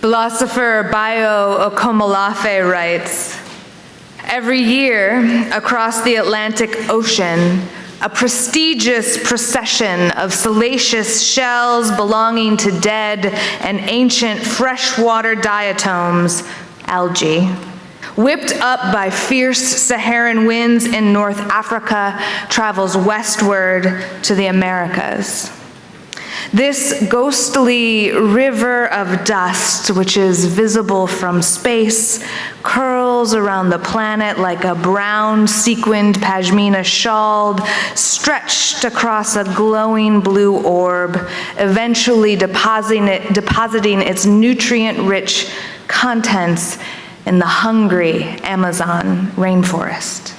Philosopher Bayo Okomolafe writes, "Every year across the Atlantic Ocean, a prestigious procession of salacious shells belonging to dead and ancient freshwater diatoms, algae, whipped up by fierce Saharan winds in North Africa, travels westward to the Americas. This ghostly river of dust, which is visible from space, curls around the planet like a brown sequined pashmina shawl stretched across a glowing blue orb, eventually depositing its nutrient-rich contents in the hungry Amazon rainforest."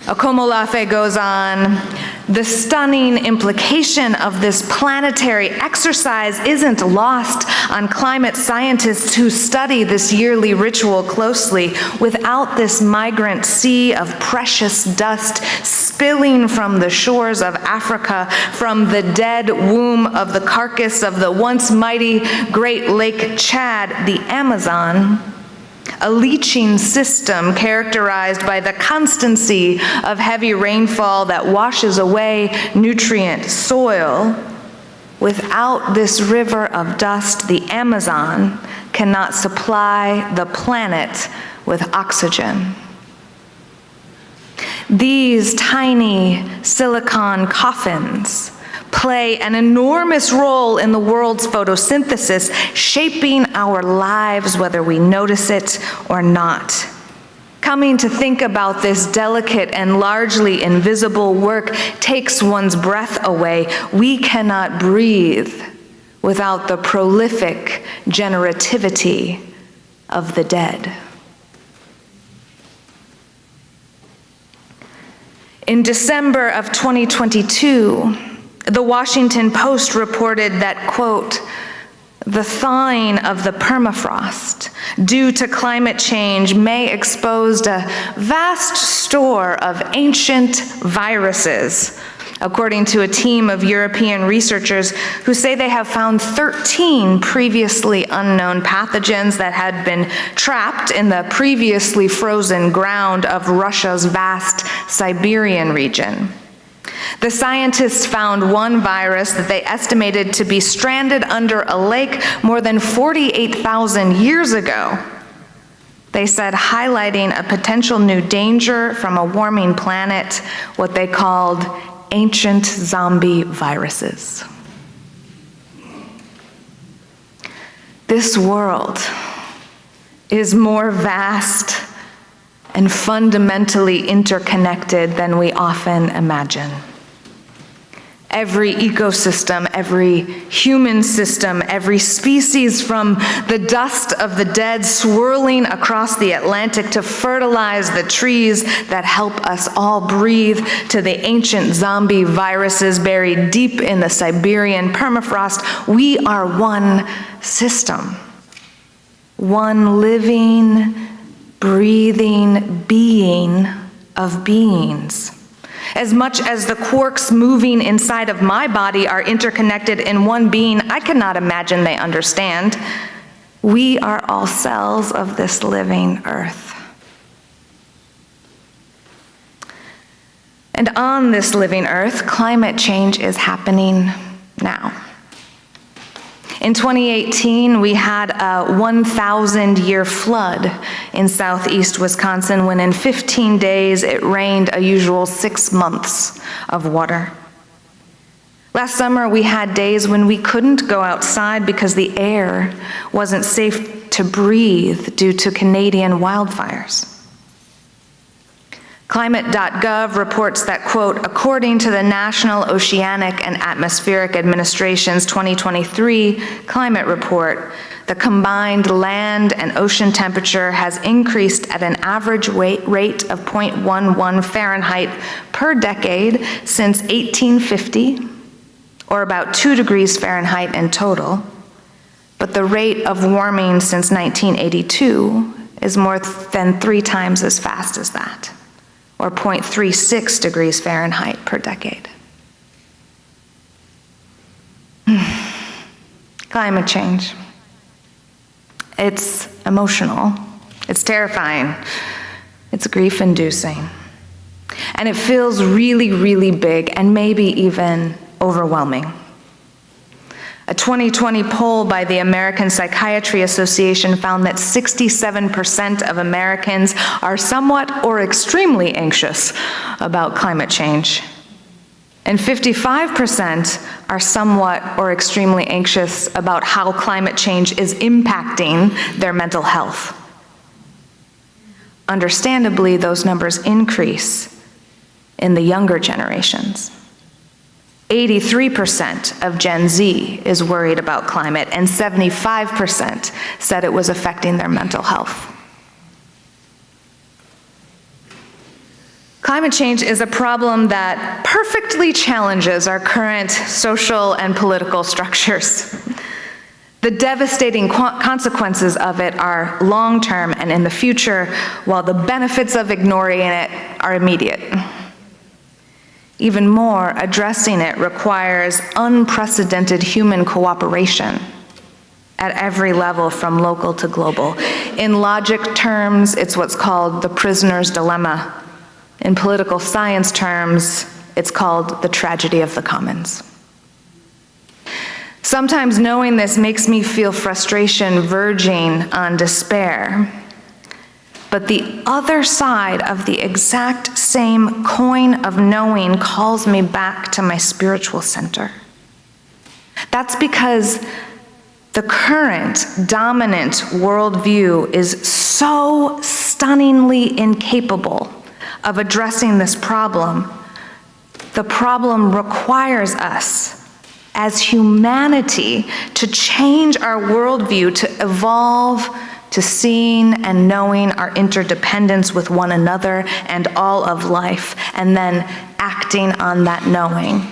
Okomolafe goes on, "The stunning implication of this planetary exercise isn't lost on climate scientists who study this yearly ritual closely. Without this migrant sea of precious dust spilling from the shores of Africa, from the dead womb of the carcass of the once mighty Great Lake Chad, the Amazon, a leaching system characterized by the constancy of heavy rainfall that washes away nutrient soil. Without this river of dust, the Amazon cannot supply the planet with oxygen. These tiny silicon coffins play an enormous role in the world's photosynthesis, shaping our lives whether we notice it or not. Coming to think about this delicate and largely invisible work takes one's breath away. We cannot breathe without the prolific generativity of the dead." In December of 2022, the Washington Post reported that, quote, "The thawing of the permafrost due to climate change may expose a vast store of ancient viruses," according to a team of European researchers who say they have found 13 previously unknown pathogens that had been trapped in the previously frozen ground of Russia's vast Siberian region. The scientists found one virus that they estimated to be stranded under a lake more than 48,000 years ago. They said, highlighting a potential new danger from a warming planet, what they called ancient zombie viruses. This world is more vast and fundamentally interconnected than we often imagine. Every ecosystem, every human system, every species, from the dust of the dead swirling across the Atlantic to fertilize the trees that help us all breathe, to the ancient zombie viruses buried deep in the Siberian permafrost, we are one system, one living, breathing being of beings. As much as the quarks moving inside of my body are interconnected in one being I cannot imagine they understand, we are all cells of this living earth. And on this living earth, climate change is happening now. In 2018, we had a 1,000-year flood in southeast Wisconsin when in 15 days it rained a usual 6 months of water. Last summer, we had days when we couldn't go outside because the air wasn't safe to breathe due to Canadian wildfires. Climate.gov reports that, quote, according to the National Oceanic and Atmospheric Administration's 2023 climate report, the combined land and ocean temperature has increased at an average rate of 0.11 Fahrenheit per decade since 1850, or about 2 degrees Fahrenheit in total. But the rate of warming since 1982 is more than 3 times as fast as that, or 0.36 degrees Fahrenheit per decade. Climate change. emotional. It's terrifying. It's grief-inducing. And it feels really, really big and maybe even overwhelming. A 2020 poll by the American Psychiatry Association found that 67% of Americans are somewhat or extremely anxious about climate change. And 55% are somewhat or extremely anxious about how climate change is impacting their mental health. Understandably, those numbers increase in the younger generations. 83% of Gen Z is worried about climate, and 75% said it was affecting their mental health. Climate change is a problem that perfectly challenges our current social and political structures. The devastating consequences of it are long-term and in the future, while the benefits of ignoring it are immediate. Even more, addressing it requires unprecedented human cooperation at every level, from local to global. In logic terms, it's what's called the prisoner's dilemma. In political science terms, it's called the tragedy of the commons. Sometimes knowing this makes me feel frustration verging on despair. But the other side of the exact same coin of knowing calls me back to my spiritual center. That's because the current dominant worldview is so stunningly incapable of addressing this problem. The problem requires us as humanity to change our worldview, to evolve to seeing and knowing our interdependence with one another and all of life, and then acting on that knowing.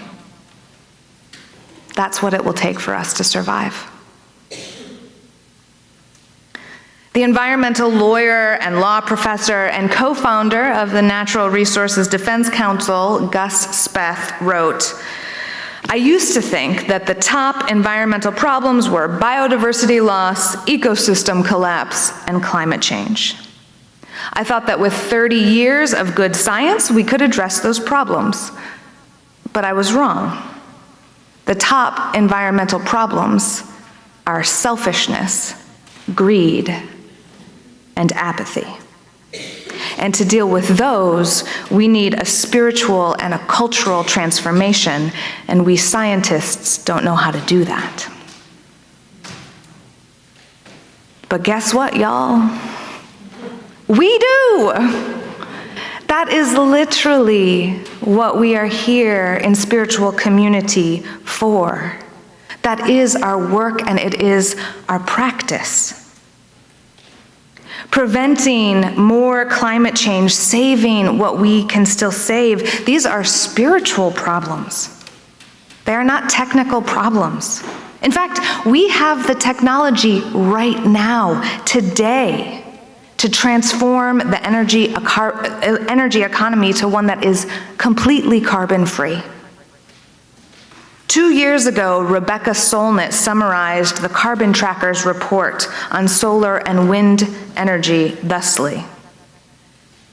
That's what it will take for us to survive. The environmental lawyer and law professor and co-founder of the Natural Resources Defense Council, Gus Speth, wrote, "I used to think that the top environmental problems were biodiversity loss, ecosystem collapse, and climate change. I thought that with 30 years of good science, we could address those problems. But I was wrong. The top environmental problems are selfishness, greed, and apathy. And to deal with those, we need a spiritual and a cultural transformation, and we scientists don't know how to do that." But guess what, y'all? We do! That is literally what we are here in spiritual community for. That is our work, and it is our practice. Preventing more climate change, saving what we can still save, these are spiritual problems. They are not technical problems. In fact, we have the technology right now, today, to transform the energy economy to one that is completely carbon-free. 2 years ago, Rebecca Solnit summarized the Carbon Tracker's report on solar and wind energy thusly: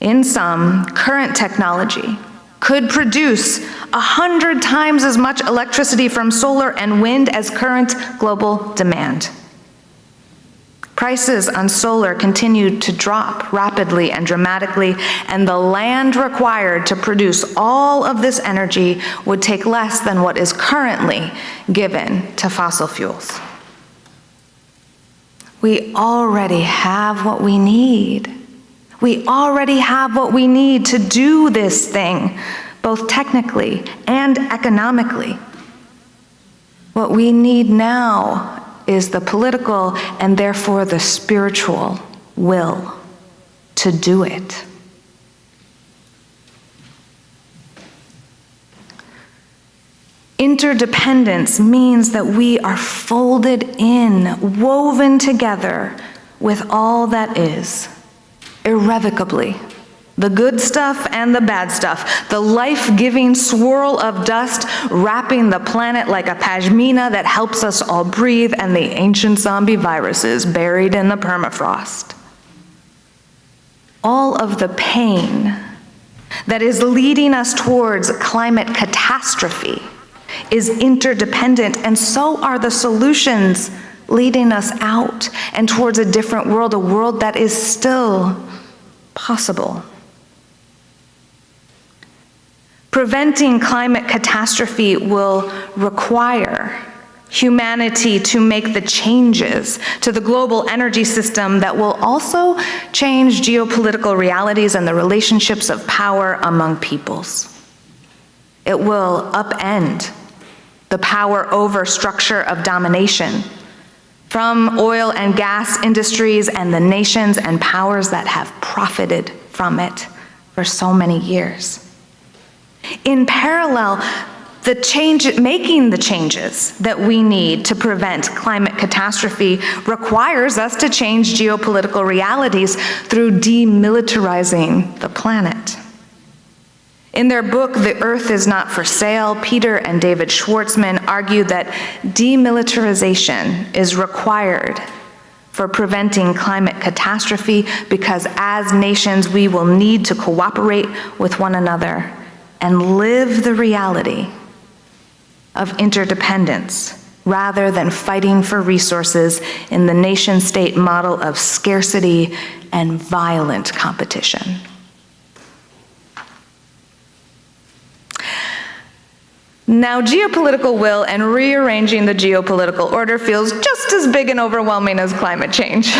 "In sum, current technology could produce 100 times as much electricity from solar and wind as current global demand. Prices on solar continued to drop rapidly and dramatically, and the land required to produce all of this energy would take less than what is currently given to fossil fuels." We already have what we need. We already have what we need to do this thing, both technically and economically. What we need now is the political and therefore the spiritual will to do it. Interdependence means that we are folded in, woven together with all that is, irrevocably, The good stuff and the bad stuff, the life-giving swirl of dust wrapping the planet like a pashmina that helps us all breathe, and the ancient zombie viruses buried in the permafrost. All of the pain that is leading us towards climate catastrophe is interdependent, and so are the solutions leading us out and towards a different world, a world that is still possible. Preventing climate catastrophe will require humanity to make the changes to the global energy system that will also change geopolitical realities and the relationships of power among peoples. It will upend the power over structure of domination from oil and gas industries and the nations and powers that have profited from it for so many years. In parallel, making the changes that we need to prevent climate catastrophe requires us to change geopolitical realities through demilitarizing the planet. In their book, The Earth is Not for Sale, Peter and David Schwartzman argue that demilitarization is required for preventing climate catastrophe because as nations we will need to cooperate with one another and live the reality of interdependence rather than fighting for resources in the nation-state model of scarcity and violent competition. Now, geopolitical will and rearranging the geopolitical order feels just as big and overwhelming as climate change.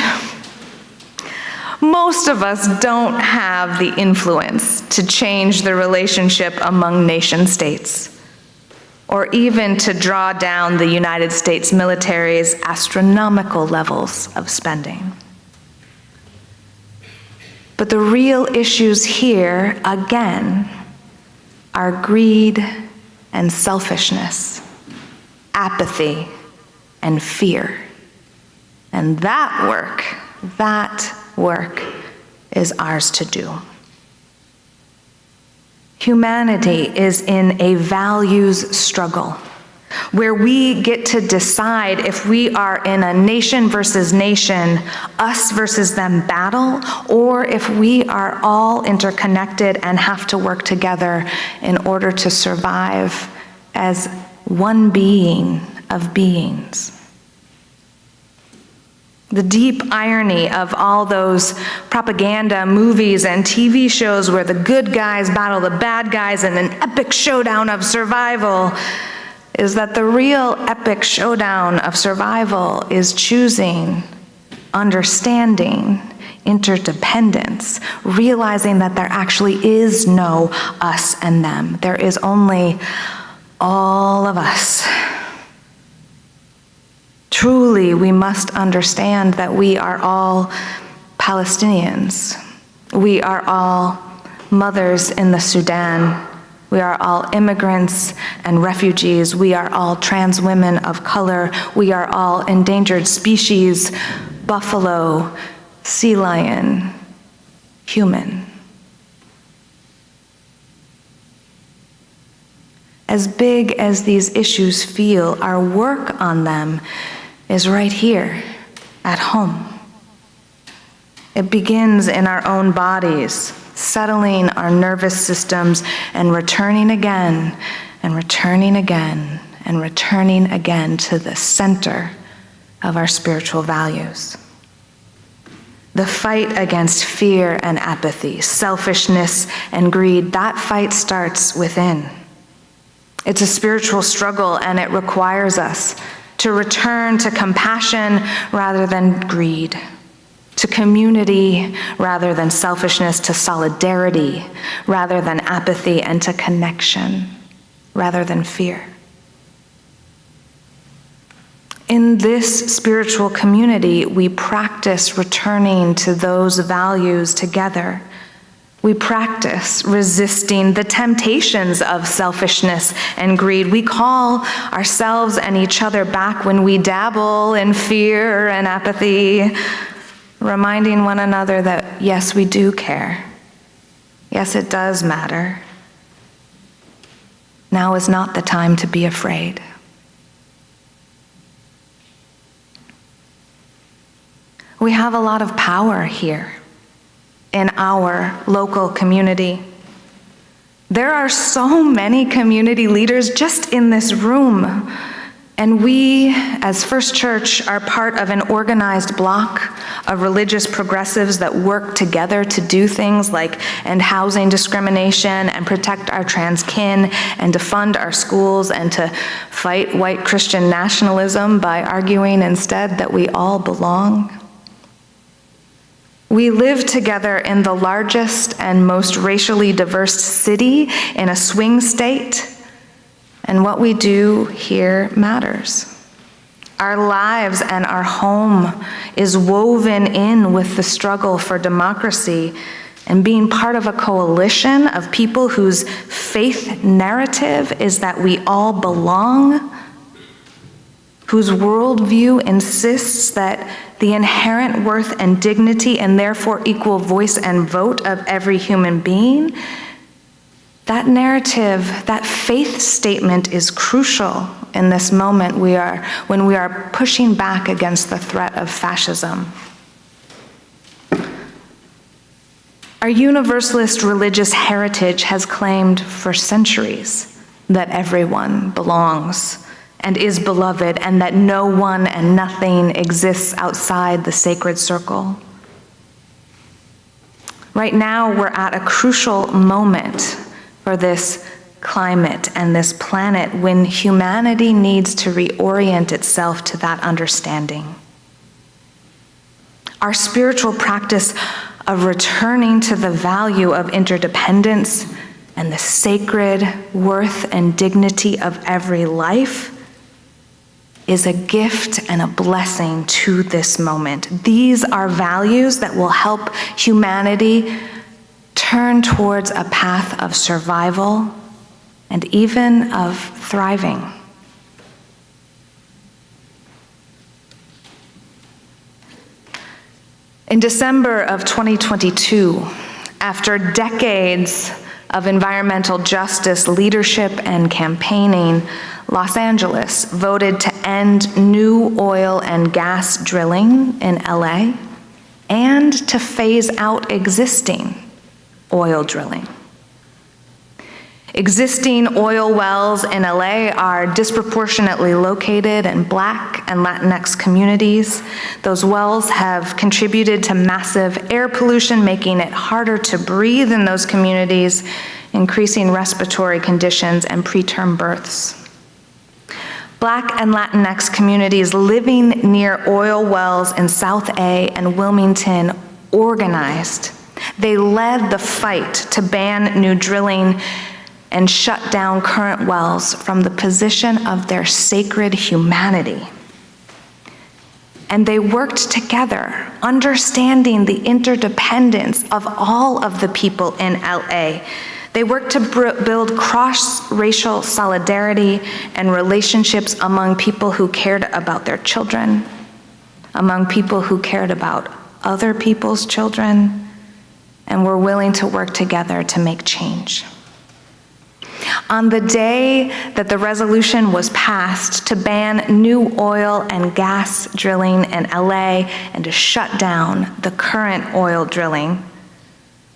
Most of us don't have the influence to change the relationship among nation states, or even to draw down the United States military's astronomical levels of spending. But the real issues here, again, are greed and selfishness, apathy and fear. And that work is ours to do. Humanity is in a values struggle where we get to decide if we are in a nation versus nation, us versus them battle, or if we are all interconnected and have to work together in order to survive as one being of beings. The deep irony of all those propaganda movies and TV shows where the good guys battle the bad guys in an epic showdown of survival is that the real epic showdown of survival is choosing, understanding, interdependence, realizing that there actually is no us and them. There is only all of us. Truly, we must understand that we are all Palestinians. We are all mothers in the Sudan. We are all immigrants and refugees. We are all trans women of color. We are all endangered species, buffalo, sea lion, human. As big as these issues feel, our work on them is right here at home. It begins in our own bodies, settling our nervous systems and returning again and returning again and returning again to the center of our spiritual values. The fight against fear and apathy, selfishness and greed, that fight starts within. It's a spiritual struggle, and it requires us to return to compassion rather than greed, to community rather than selfishness, to solidarity rather than apathy, and to connection rather than fear. In this spiritual community, we practice returning to those values together. We practice resisting the temptations of selfishness and greed. We call ourselves and each other back when we dabble in fear and apathy, reminding one another that, yes, we do care. Yes, it does matter. Now is not the time to be afraid. We have a lot of power here in our local community. There are so many community leaders just in this room, and we, as First Church, are part of an organized bloc of religious progressives that work together to do things like end housing discrimination and protect our trans kin and to fund our schools and to fight white Christian nationalism by arguing instead that we all belong. We live together in the largest and most racially diverse city in a swing state, and what we do here matters. Our lives and our home is woven in with the struggle for democracy, and being part of a coalition of people whose faith narrative is that we all belong, whose worldview insists that the inherent worth and dignity and therefore equal voice and vote of every human being, that narrative, that faith statement is crucial in this moment when we are pushing back against the threat of fascism. Our universalist religious heritage has claimed for centuries that everyone belongs and is beloved, and that no one and nothing exists outside the sacred circle. Right now, we're at a crucial moment for this climate and this planet when humanity needs to reorient itself to that understanding. Our spiritual practice of returning to the value of interdependence and the sacred worth and dignity of every life is a gift and a blessing to this moment. These are values that will help humanity turn towards a path of survival and even of thriving. In December of 2022, after decades of environmental justice leadership and campaigning, Los Angeles voted to end new oil and gas drilling in LA and to phase out existing oil drilling. Existing oil wells in LA are disproportionately located in Black and Latinx communities. Those wells have contributed to massive air pollution, making it harder to breathe in those communities, increasing respiratory conditions and preterm births. Black and Latinx communities living near oil wells in South A and Wilmington organized. They led the fight to ban new drilling and shut down current wells from the position of their sacred humanity. And they worked together, understanding the interdependence of all of the people in LA. They worked to build cross-racial solidarity and relationships among people who cared about their children, among people who cared about other people's children, and were willing to work together to make change. On the day that the resolution was passed to ban new oil and gas drilling in LA and to shut down the current oil drilling,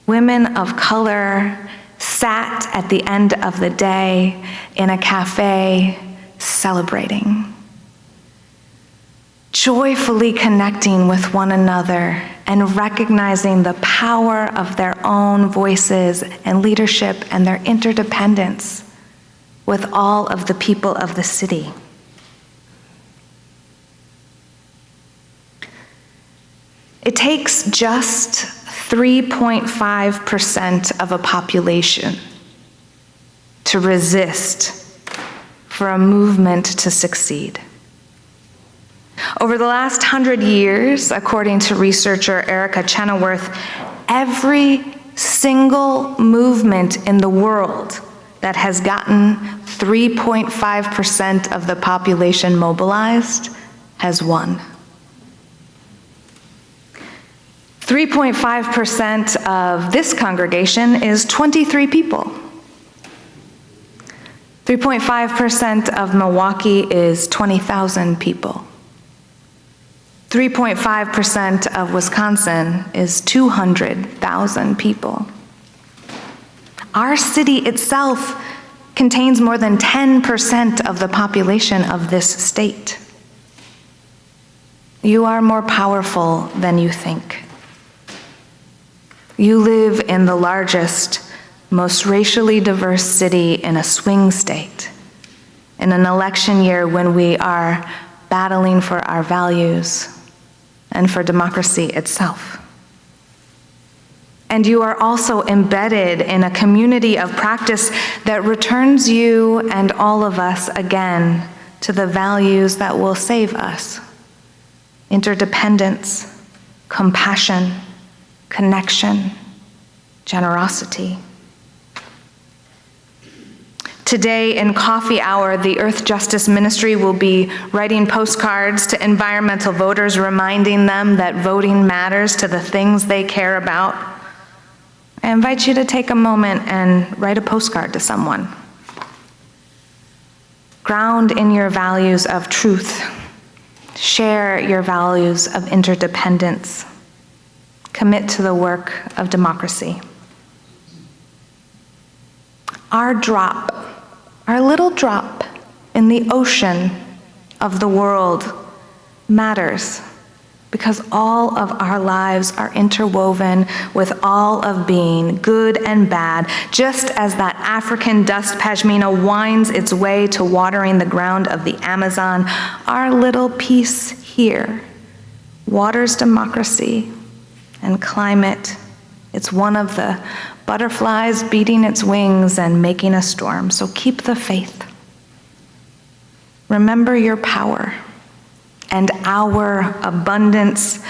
women of color sat at the end of the day in a cafe celebrating, joyfully connecting with one another and recognizing the power of their own voices and leadership and their interdependence with all of the people of the city. It takes just 3.5% of a population to resist for a movement to succeed. Over the last 100 years, according to researcher Erica Chenoweth, every single movement in the world that has gotten 3.5% of the population mobilized has won. 3.5% of this congregation is 23 people. 3.5% of Milwaukee is 20,000 people. 3.5% of Wisconsin is 200,000 people. Our city itself contains more than 10% of the population of this state. You are more powerful than you think. You live in the largest, most racially diverse city in a swing state, in an election year when we are battling for our values and for democracy itself. And you are also embedded in a community of practice that returns you and all of us again to the values that will save us: interdependence, compassion, connection, generosity. Today in coffee hour, the Earth Justice Ministry will be writing postcards to environmental voters, reminding them that voting matters to the things they care about. I invite you to take a moment and write a postcard to someone. Ground in your values of truth. Share your values of interdependence. Commit to the work of democracy. Our drop, our little drop in the ocean of the world matters because all of our lives are interwoven with all of being, good and bad, just as that African dust pashmina winds its way to watering the ground of the Amazon. Our little piece here waters democracy and climate. It's one of the butterflies beating its wings and making a storm. So keep the faith. Remember your power and our abundance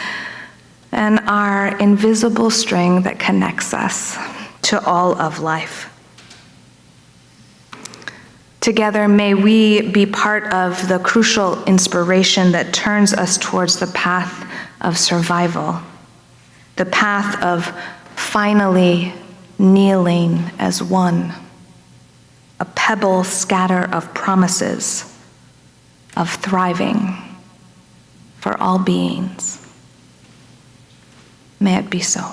and our invisible string that connects us to all of life. Together, may we be part of the crucial inspiration that turns us towards the path of survival, the path of finally kneeling as one, a pebble scatter of promises, of thriving for all beings. May it be so.